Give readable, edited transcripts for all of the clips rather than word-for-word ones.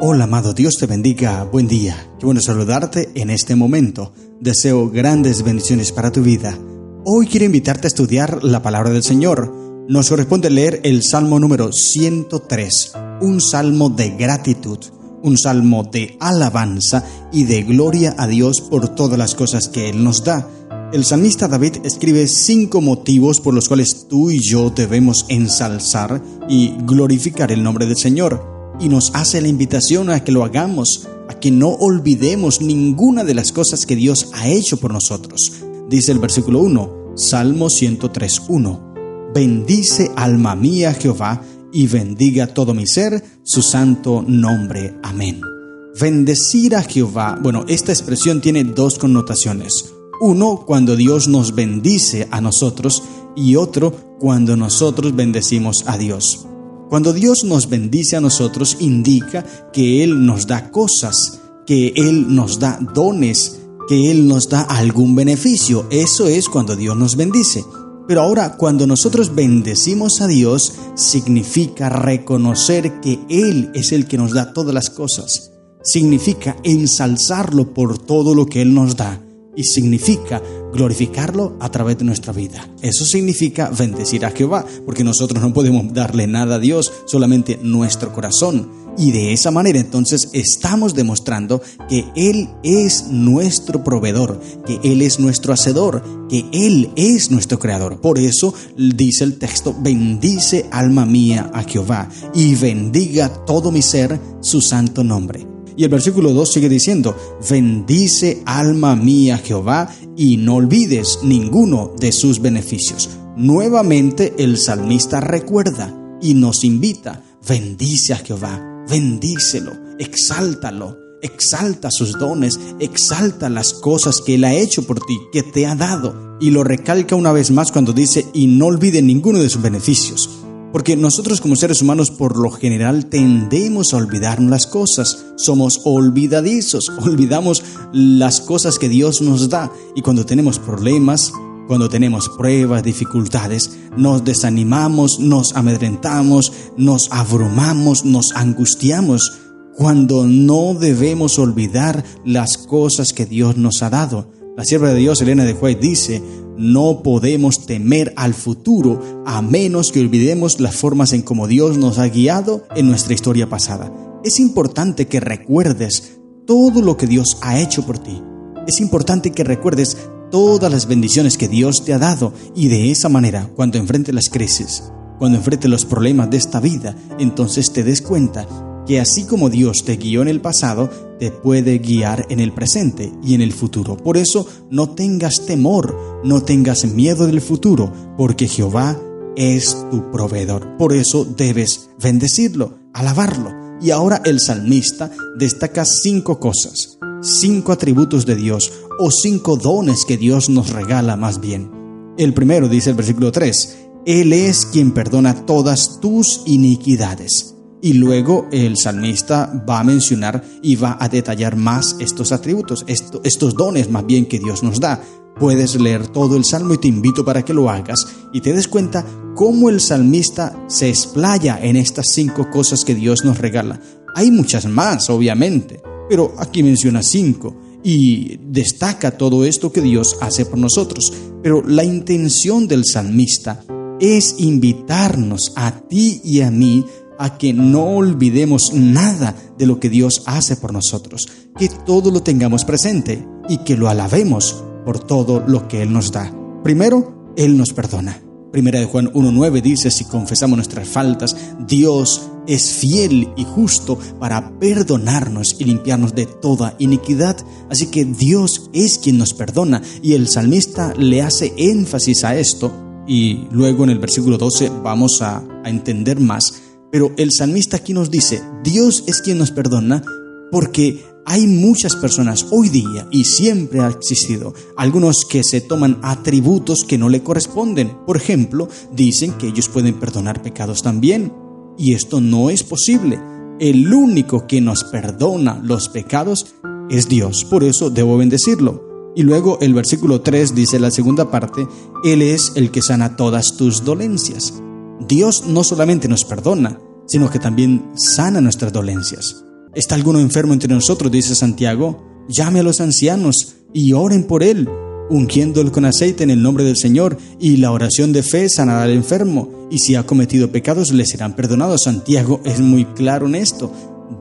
Hola amado, Dios te bendiga, buen día. Qué bueno saludarte en este momento. Deseo grandes bendiciones para tu vida. Hoy quiero invitarte a estudiar la palabra del Señor. Nos corresponde leer el Salmo número 103, un salmo de gratitud, un salmo de alabanza y de gloria a Dios por todas las cosas que Él nos da. El salmista David escribe 5 motivos por los cuales tú y yo debemos ensalzar y glorificar el nombre del Señor. Y nos hace la invitación a que lo hagamos, a que no olvidemos ninguna de las cosas que Dios ha hecho por nosotros. Dice el versículo 1, Salmo 103:1. Bendice alma mía Jehová, y bendiga todo mi ser su santo nombre. Amén. Bendecir a Jehová. Bueno, esta expresión tiene 2 connotaciones. Uno, cuando Dios nos bendice a nosotros, y otro, cuando nosotros bendecimos a Dios. Cuando Dios nos bendice a nosotros, indica que Él nos da cosas, que Él nos da dones, que Él nos da algún beneficio. Eso es cuando Dios nos bendice. Pero ahora, cuando nosotros bendecimos a Dios, significa reconocer que Él es el que nos da todas las cosas. Significa ensalzarlo por todo lo que Él nos da. Y significa glorificarlo a través de nuestra vida. Eso significa bendecir a Jehová, porque nosotros no podemos darle nada a Dios, solamente nuestro corazón. Y de esa manera entonces estamos demostrando que Él es nuestro proveedor, que Él es nuestro hacedor, que Él es nuestro creador. Por eso dice el texto, bendice alma mía a Jehová, y bendiga todo mi ser su santo nombre. Y el versículo 2 sigue diciendo, bendice alma mía Jehová y no olvides ninguno de sus beneficios. Nuevamente el salmista recuerda y nos invita, bendice a Jehová, bendícelo, exáltalo, exalta sus dones, exalta las cosas que Él ha hecho por ti, que te ha dado. Y lo recalca una vez más cuando dice, y no olvide ninguno de sus beneficios. Porque nosotros como seres humanos por lo general tendemos a olvidarnos las cosas. Somos olvidadizos, olvidamos las cosas que Dios nos da. Y cuando tenemos problemas, cuando tenemos pruebas, dificultades, nos desanimamos, nos amedrentamos, nos abrumamos, nos angustiamos. Cuando no debemos olvidar las cosas que Dios nos ha dado. La sierva de Dios, Elena de White, dice, no podemos temer al futuro a menos que olvidemos las formas en cómo Dios nos ha guiado en nuestra historia pasada. Es importante que recuerdes todo lo que Dios ha hecho por ti. Es importante que recuerdes todas las bendiciones que Dios te ha dado y de esa manera, cuando enfrentes las crisis, cuando enfrentes los problemas de esta vida, entonces te des cuenta que así como Dios te guió en el pasado, te puede guiar en el presente y en el futuro. Por eso no tengas temor, no tengas miedo del futuro, porque Jehová es tu proveedor. Por eso debes bendecirlo, alabarlo. Y ahora el salmista destaca 5 cosas, 5 atributos de Dios o 5 dones que Dios nos regala más bien. El primero dice el versículo 3, Él es quien perdona todas tus iniquidades. Y luego el salmista va a mencionar y va a detallar más estos atributos, estos dones más bien que Dios nos da. Puedes leer todo el salmo y te invito para que lo hagas y te des cuenta cómo el salmista se explaya en estas 5 cosas que Dios nos regala. Hay muchas más, obviamente, pero aquí menciona 5 y destaca todo esto que Dios hace por nosotros. Pero la intención del salmista es invitarnos a ti y a mí a que no olvidemos nada de lo que Dios hace por nosotros, que todo lo tengamos presente y que lo alabemos por todo lo que Él nos da. Primero, Él nos perdona. Primera de Juan 1:9 dice, si confesamos nuestras faltas, Dios es fiel y justo para perdonarnos y limpiarnos de toda iniquidad. Así que Dios es quien nos perdona y el salmista le hace énfasis a esto y luego en el versículo 12 vamos a entender más. Pero el salmista aquí nos dice, Dios es quien nos perdona porque hay muchas personas hoy día y siempre ha existido algunos que se toman atributos que no le corresponden. Por ejemplo, dicen que ellos pueden perdonar pecados también y esto no es posible. El único que nos perdona los pecados es Dios, por eso debo bendecirlo. Y luego el versículo 3 dice la segunda parte, Él es el que sana todas tus dolencias. Dios no solamente nos perdona, sino que también sana nuestras dolencias. ¿Está alguno enfermo entre nosotros?, dice Santiago. Llame a los ancianos y oren por él, ungiéndolo con aceite en el nombre del Señor, y la oración de fe sanará al enfermo, y si ha cometido pecados le serán perdonados. Santiago es muy claro en esto.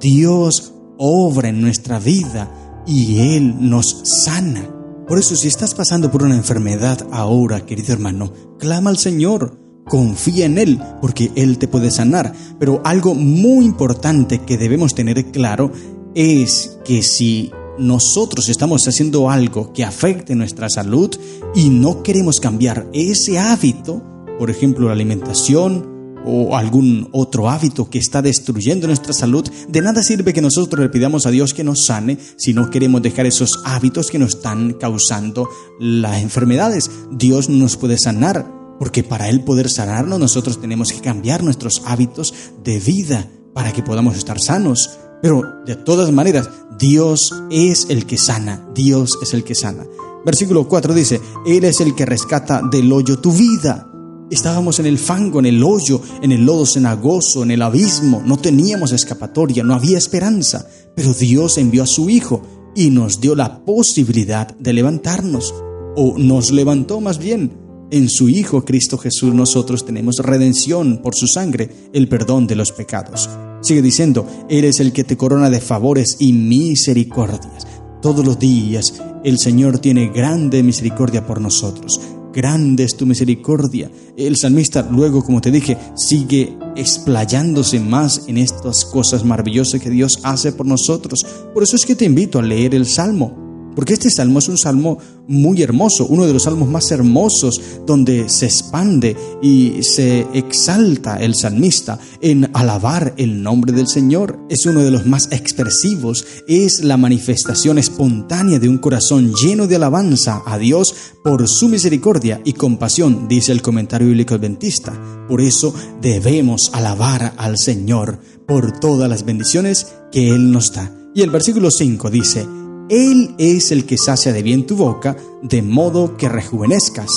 Dios obra en nuestra vida y Él nos sana. Por eso, si estás pasando por una enfermedad ahora, querido hermano, clama al Señor, confía en Él, porque Él te puede sanar. Pero algo muy importante que debemos tener claro es que si nosotros estamos haciendo algo que afecte nuestra salud y no queremos cambiar ese hábito, por ejemplo, la alimentación o algún otro hábito que está destruyendo nuestra salud, de nada sirve que nosotros le pidamos a Dios que nos sane si no queremos dejar esos hábitos que nos están causando las enfermedades. Dios no nos puede sanar, porque para Él poder sanarnos nosotros tenemos que cambiar nuestros hábitos de vida para que podamos estar sanos. Pero de todas maneras, Dios es el que sana, Dios es el que sana. Versículo 4 dice: Él es el que rescata del hoyo tu vida. Estábamos en el fango, en el hoyo, en el lodo cenagoso, en el abismo. No teníamos escapatoria, no había esperanza. Pero Dios envió a su Hijo y nos dio la posibilidad de levantarnos. O nos levantó más bien. En su Hijo Cristo Jesús nosotros tenemos redención por su sangre, el perdón de los pecados. Sigue diciendo: Él es el que te corona de favores y misericordias. Todos los días el Señor tiene grande misericordia por nosotros. Grande es tu misericordia. El salmista luego, como te dije, sigue explayándose más en estas cosas maravillosas que Dios hace por nosotros. Por eso es que te invito a leer el Salmo, porque este salmo es un salmo muy hermoso, uno de los salmos más hermosos, donde se expande y se exalta el salmista en alabar el nombre del Señor. Es uno de los más expresivos, es la manifestación espontánea de un corazón lleno de alabanza a Dios por su misericordia y compasión, dice el comentario bíblico adventista. Por eso debemos alabar al Señor por todas las bendiciones que Él nos da. Y el versículo 5 dice: Él es el que sacia de bien tu boca, de modo que rejuvenezcas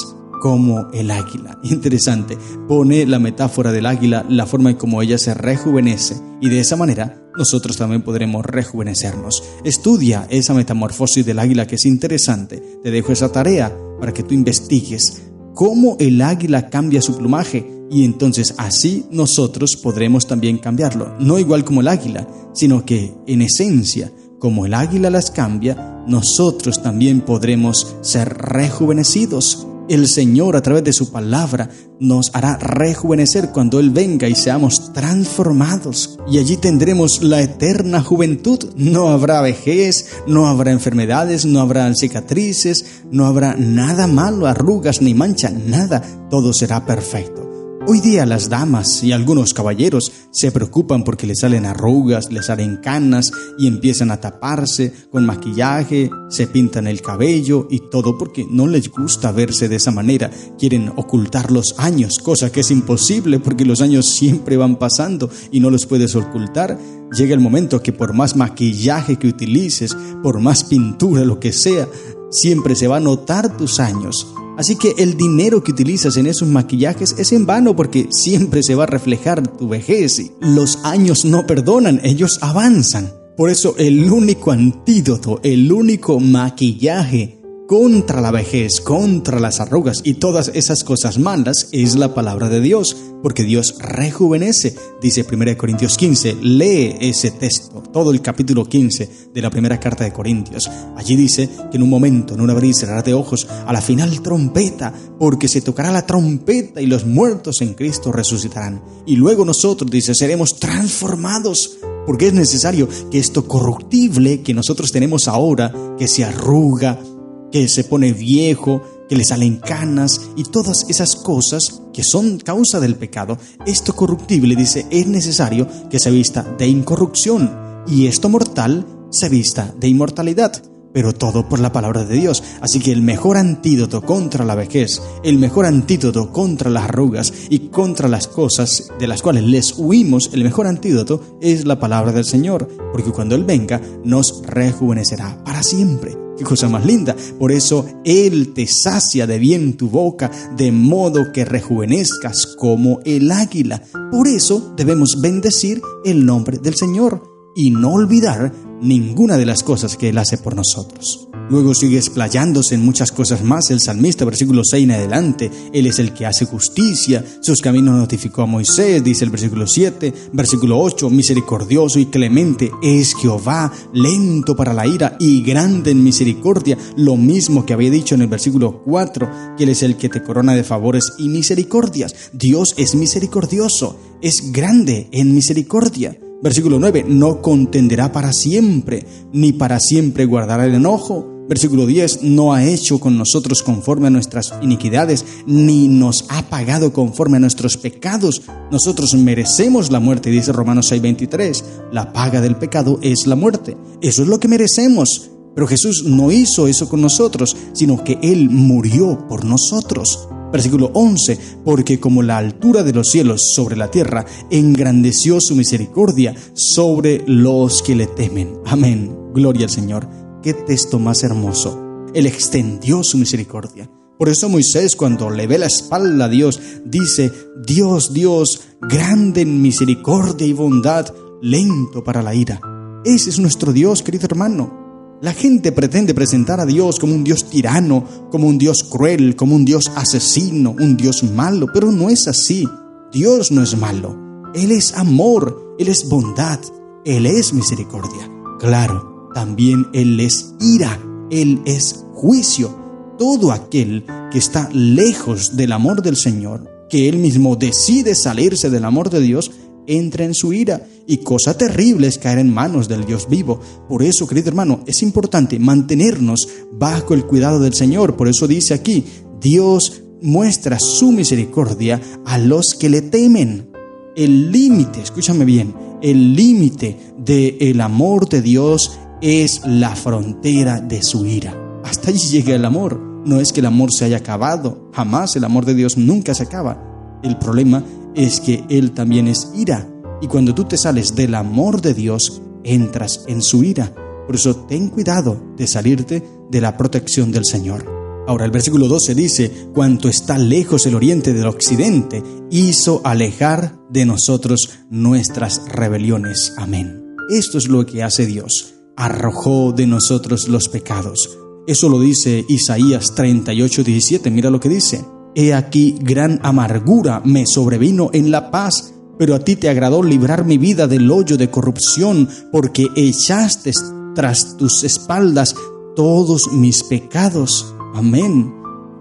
como el águila. Interesante, pone la metáfora del águila, la forma en cómo ella se rejuvenece, y de esa manera nosotros también podremos rejuvenecernos. Estudia esa metamorfosis del águila, que es interesante. Te dejo esa tarea para que tú investigues cómo el águila cambia su plumaje, y entonces así nosotros podremos también cambiarlo. No igual como el águila, sino que en esencia, como el águila las cambia, nosotros también podremos ser rejuvenecidos. El Señor, a través de su palabra, nos hará rejuvenecer cuando Él venga y seamos transformados. Y allí tendremos la eterna juventud. No habrá vejez, no habrá enfermedades, no habrá cicatrices, no habrá nada malo, arrugas ni mancha, nada. Todo será perfecto. Hoy día las damas y algunos caballeros se preocupan porque les salen arrugas, les salen canas y empiezan a taparse con maquillaje, se pintan el cabello y todo porque no les gusta verse de esa manera. Quieren ocultar los años, cosa que es imposible porque los años siempre van pasando y no los puedes ocultar. Llega el momento que por más maquillaje que utilices, por más pintura, lo que sea, siempre se va a notar tus años. Así que el dinero que utilizas en esos maquillajes es en vano porque siempre se va a reflejar tu vejez. Los años no perdonan, ellos avanzan. Por eso el único antídoto, el único maquillaje contra la vejez, contra las arrugas y todas esas cosas malas es la palabra de Dios, porque Dios rejuvenece. Dice 1 Corintios 15, lee ese texto, todo el capítulo 15 de la primera carta de Corintios. Allí dice que en un momento, en un abrir y cerrar de ojos, a la final trompeta, porque se tocará la trompeta y los muertos en Cristo resucitarán. Y luego nosotros, dice, seremos transformados, porque es necesario que esto corruptible que nosotros tenemos ahora, que se arruga, que se pone viejo, que le salen canas y todas esas cosas que son causa del pecado, esto corruptible, dice, es necesario que se vista de incorrupción y esto mortal se vista de inmortalidad, pero todo por la palabra de Dios. Así que el mejor antídoto contra la vejez, el mejor antídoto contra las arrugas y contra las cosas de las cuales les huimos, el mejor antídoto es la palabra del Señor, porque cuando Él venga nos rejuvenecerá para siempre. ¡Qué cosa más linda! Por eso Él te sacia de bien tu boca, de modo que rejuvenezcas como el águila. Por eso debemos bendecir el nombre del Señor. y no olvidar ninguna de las cosas que Él hace por nosotros. Luego sigue explayándose en muchas cosas más el salmista, versículo 6 en adelante. Él es el que hace justicia, sus caminos notificó a Moisés, dice el versículo 7. Versículo 8, misericordioso y clemente es Jehová, lento para la ira y grande en misericordia. Lo mismo que había dicho en el versículo 4, que Él es el que te corona de favores y misericordias. Dios es misericordioso, es grande en misericordia. Versículo 9, no contenderá para siempre, ni para siempre guardará el enojo. Versículo 10, no ha hecho con nosotros conforme a nuestras iniquidades, ni nos ha pagado conforme a nuestros pecados. Nosotros merecemos la muerte, dice Romanos 6:23. La paga del pecado es la muerte. Eso es lo que merecemos. Pero Jesús no hizo eso con nosotros, sino que Él murió por nosotros. Versículo 11, porque como la altura de los cielos sobre la tierra, engrandeció su misericordia sobre los que le temen. Amén. Gloria al Señor. Qué texto más hermoso. Él extendió su misericordia. Por eso Moisés, cuando le ve la espalda a Dios, dice: Dios, Dios, grande en misericordia y bondad, lento para la ira. Ese es nuestro Dios, querido hermano. La gente pretende presentar a Dios como un Dios tirano, como un Dios cruel, como un Dios asesino, un Dios malo, pero no es así. Dios no es malo. Él es amor, Él es bondad, Él es misericordia. Claro, también Él es ira, Él es juicio. Todo aquel que está lejos del amor del Señor, que Él mismo decide salirse del amor de Dios, entra en su ira, y cosa terrible es caer en manos del Dios vivo. Por eso, querido hermano, es importante mantenernos bajo el cuidado del Señor. Por eso dice aquí, Dios muestra su misericordia a los que le temen. El límite, escúchame bien, el límite del amor de Dios es la frontera de su ira. Hasta allí llega el amor. No es que el amor se haya acabado, jamás, el amor de Dios nunca se acaba. El problema es que Él también es ira, y cuando tú te sales del amor de Dios, entras en su ira. Por eso ten cuidado de salirte de la protección del Señor. Ahora el versículo 12 dice: cuanto está lejos el oriente del occidente, hizo alejar de nosotros nuestras rebeliones. Amén. Esto es lo que hace Dios, arrojó de nosotros los pecados. Eso lo dice Isaías 38:17, mira lo que dice: he aquí gran amargura me sobrevino en la paz, pero a ti te agradó librar mi vida del hoyo de corrupción, porque echaste tras tus espaldas todos mis pecados. Amén.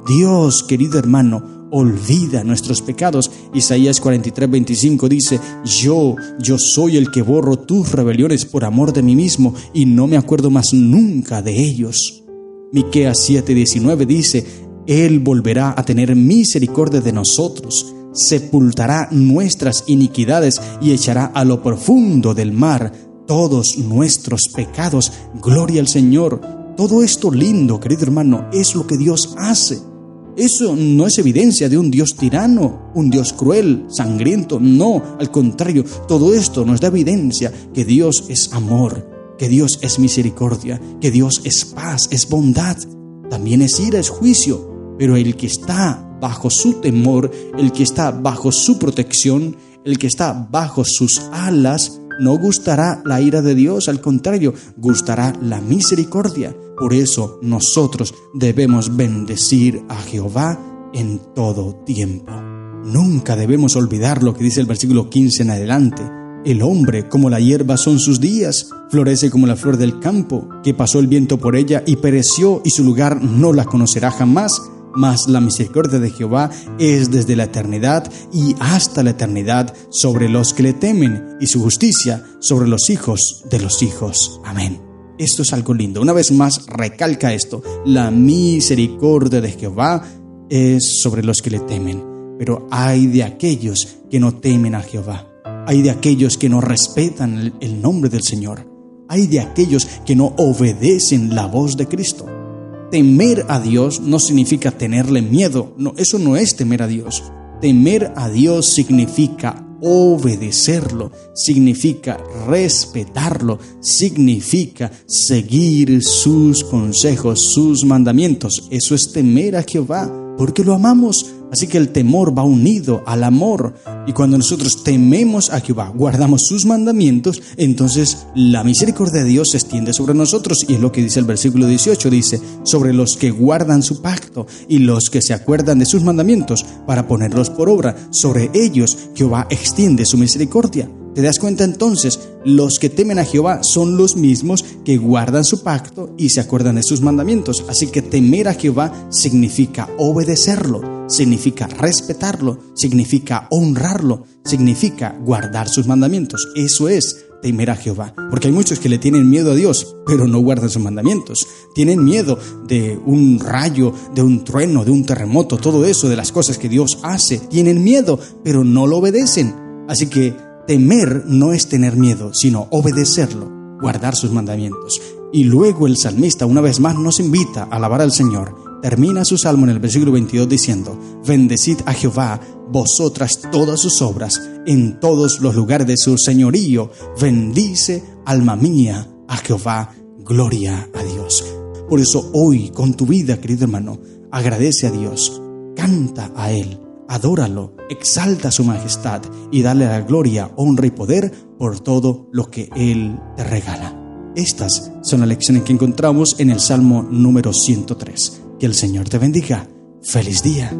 Dios, querido hermano, olvida nuestros pecados. Isaías 43:25 dice: yo soy el que borro tus rebeliones por amor de mí mismo, y no me acuerdo más nunca de ellos. Miqueas 7:19 dice: Él volverá a tener misericordia de nosotros, sepultará nuestras iniquidades y echará a lo profundo del mar todos nuestros pecados. Gloria al Señor. Todo esto lindo, querido hermano, es lo que Dios hace. Eso no es evidencia de un Dios tirano, un Dios cruel, sangriento. No, al contrario, todo esto nos da evidencia que Dios es amor, que Dios es misericordia, que Dios es paz, es bondad. También es ira, es juicio. Pero el que está bajo su temor, el que está bajo su protección, el que está bajo sus alas, no gustará la ira de Dios, al contrario, gustará la misericordia. Por eso nosotros debemos bendecir a Jehová en todo tiempo. Nunca debemos olvidar lo que dice el versículo 15 en adelante. El hombre, como la hierba son sus días, florece como la flor del campo, que pasó el viento por ella y pereció, y su lugar no la conocerá jamás. Mas la misericordia de Jehová es desde la eternidad y hasta la eternidad sobre los que le temen, y su justicia sobre los hijos de los hijos. Amén. Esto es algo lindo. Una vez más, recalca esto: la misericordia de Jehová es sobre los que le temen. Pero hay de aquellos que no temen a Jehová. Hay de aquellos que no respetan el nombre del Señor. Hay de aquellos que no obedecen la voz de Cristo. Temer a Dios no significa tenerle miedo. No, eso no es temer a Dios. Temer a Dios significa obedecerlo, significa respetarlo, significa seguir sus consejos, sus mandamientos. Eso es temer a Jehová, porque lo amamos, Así que el temor va unido al amor. Y cuando nosotros tememos a Jehová, guardamos sus mandamientos, entonces la misericordia de Dios se extiende sobre nosotros. Y es lo que dice el versículo 18, dice, sobre los que guardan su pacto y los que se acuerdan de sus mandamientos para ponerlos por obra, sobre ellos Jehová extiende su misericordia. ¿Te das cuenta entonces? Los que temen a Jehová son los mismos que guardan su pacto y se acuerdan de sus mandamientos. Así que temer a Jehová significa obedecerlo, significa respetarlo, significa honrarlo, significa guardar sus mandamientos. Eso es temer a Jehová. Porque hay muchos que le tienen miedo a Dios, pero no guardan sus mandamientos. Tienen miedo de un rayo, de un trueno, de un terremoto, todo eso, de las cosas que Dios hace. Tienen miedo, pero no lo obedecen. Así que temer no es tener miedo, sino obedecerlo, guardar sus mandamientos. Y luego el salmista una vez más nos invita a alabar al Señor. Termina su salmo en el versículo 22 diciendo, bendecid a Jehová, vosotras todas sus obras, en todos los lugares de su señorío. Bendice, alma mía, a Jehová, gloria a Dios. Por eso hoy, con tu vida, querido hermano, agradece a Dios, canta a Él, adóralo, exalta su majestad y dale la gloria, honra y poder por todo lo que Él te regala. Estas son las lecciones que encontramos en el Salmo número 103. Que el Señor te bendiga. ¡Feliz día!